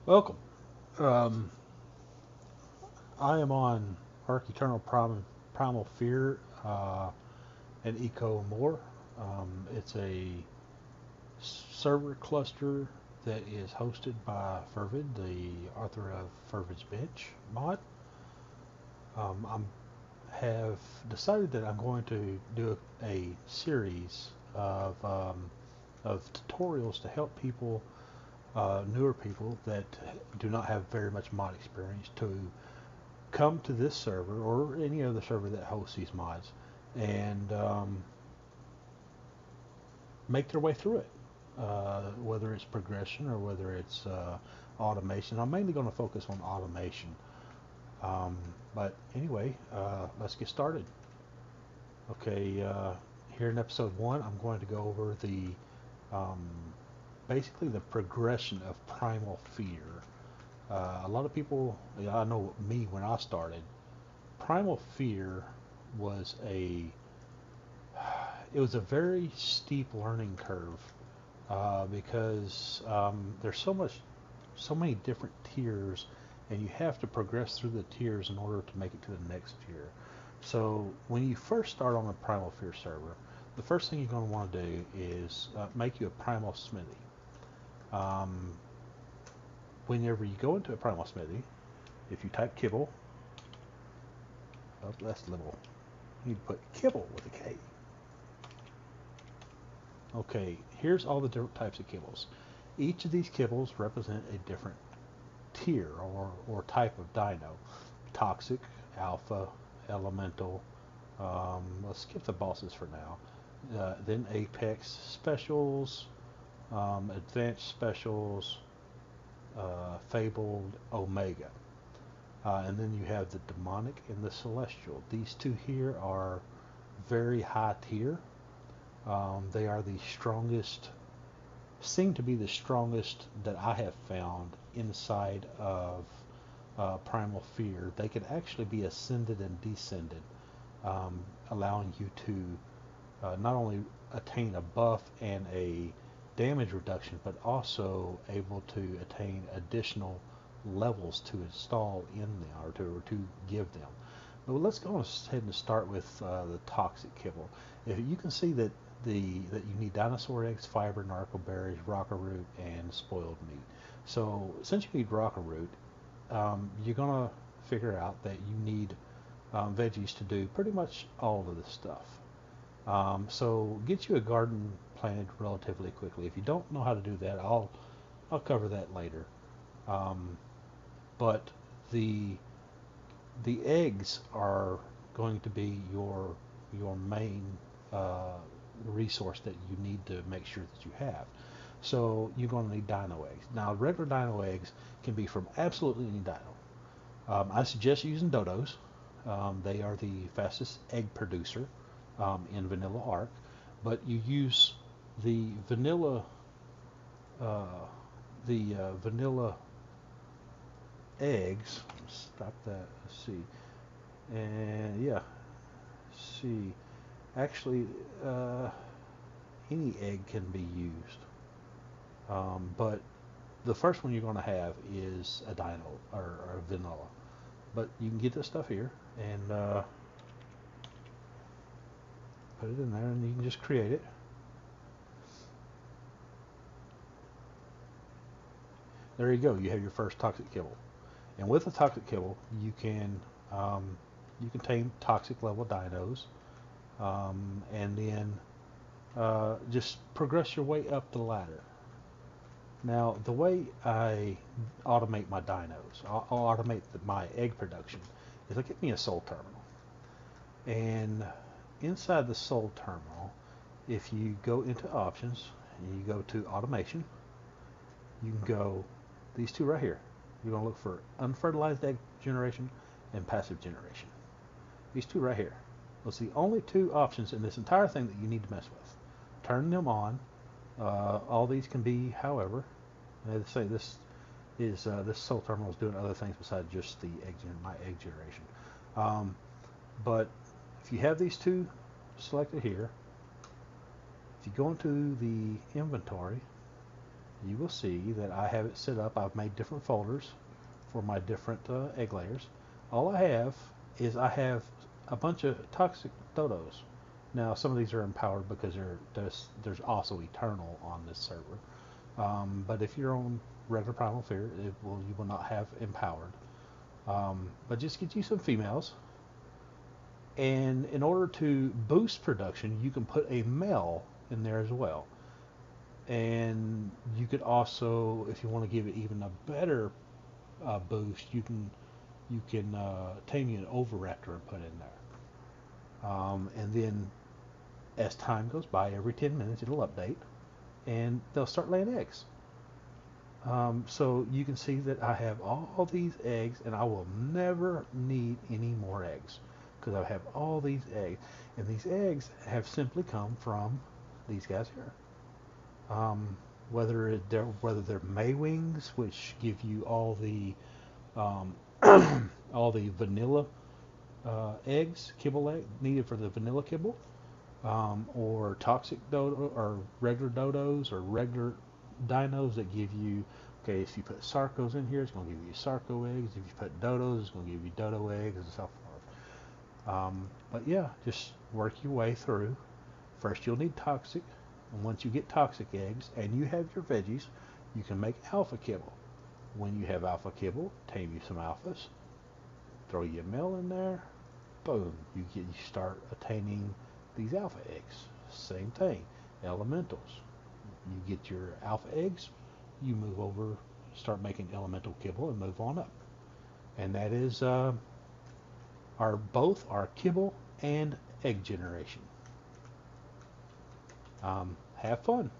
Welcome. Um, I am on Arc Eternal Primal Fear and Eco More. It's a server cluster that is hosted by Fervid, the author of Fervid's Bench mod. I have decided that I'm going to do a series of tutorials to help people, newer people that do not have very much mod experience, to come to this server or any other server that hosts these mods and make their way through it. Whether it's progression or whether it's automation. I'm mainly going to focus on automation. Um, but anyway, let's get started. Okay, here in episode one, I'm going to go over the um, basically the progression of Primal Fear. A lot of people, I know me when I started, Primal Fear was a it was a very steep learning curve because there's so many different tiers, and you have to progress through the tiers in order to make it to the next tier. So when you first start on a Primal Fear server, the first thing you're going to want to do is make you a Primal Smithy. Um, Whenever you go into a Primal Smithy, if you type Kibble, oh, that's little. You need to put Kibble with a K. Okay, here's all the different types of kibbles. Each of these kibbles represent a different tier or type of dino. Toxic, alpha, elemental. Let's skip the bosses for now. Then apex specials, advanced specials, fabled, omega. And then you have the demonic and the celestial. These two here are very high tier. They are the strongest, seem to be the strongest that I have found inside of Primal Fear. They can actually be ascended and descended, allowing you to not only attain a buff and a damage reduction, but also able to attain additional levels to install in them or to give them. But let's go ahead and start with the toxic kibble. If you can see that you need dinosaur eggs, fiber, narco berries, rocker root, and spoiled meat. So since you need rocker root, you're gonna figure out that you need veggies to do pretty much all of this stuff. So get you a garden planted relatively quickly. If you don't know how to do that, I'll cover that later. Um, but the the eggs are going to be your main uh, resource that you need to make sure that you have. So you're going to need dino eggs. Now, regular dino eggs can be from absolutely any dino. I suggest using dodos. They are the fastest egg producer in vanilla arc, but you use the vanilla uh, vanilla eggs. Stop that. Let's see. And yeah, see. Actually, uh, any egg can be used, but the first one you're going to have is a dino or a vanilla. But you can get this stuff here and put it in there, and you can just create it. There you go. You have your first toxic kibble, and with the toxic kibble, um, you can tame toxic level dinos, and then just progress your way up the ladder. Now, the way I automate my dinos, I'll automate my egg production, is I get me a soul terminal. And inside the soul terminal, if you go into options and you go to automation, you can go these two right here. You're going to look for unfertilized egg generation and passive generation. These two right here. Those are the only two options in this entire thing that you need to mess with. Turn them on. All these can be, however, and they say this soul terminal is doing other things besides just the my egg generation. Um, but if you have these two selected here, if you go into the inventory you will see that I have it set up. I've made different folders for my different egg layers. All I have is I have a bunch of toxic dodos. Now some of these are empowered because there's also eternal on this server. But if you're on regular Primal Fear, you will not have empowered. But just get you some females. And in order to boost production, you can put a male in there as well. And you could also, if you want to give it even a better boost, you can tame you an oviraptor and put in there. And then as time goes by, every 10 minutes it'll update, and they'll start laying eggs. So you can see that I have all these eggs, and I will never need any more eggs because I have all these eggs, and these eggs have simply come from these guys here. Whether they're Maywings, which give you all the um, all the vanilla eggs, kibble egg needed for the vanilla kibble, or toxic dodo, or regular dodos, or regular dinos that give you. Okay, if you put sarcos in here, it's going to give you sarco eggs. If you put dodos, it's going to give you dodo eggs, and so forth. But yeah, just work your way through. First, you'll need toxic, and once you get toxic eggs and you have your veggies, you can make alpha kibble. When you have alpha kibble, tame you some alphas, throw you a male in there, boom, you start attaining these alpha eggs. Same thing, elementals. You get your alpha eggs, you move over, start making elemental kibble and move on up. And that is both our kibble and egg generation. Have fun.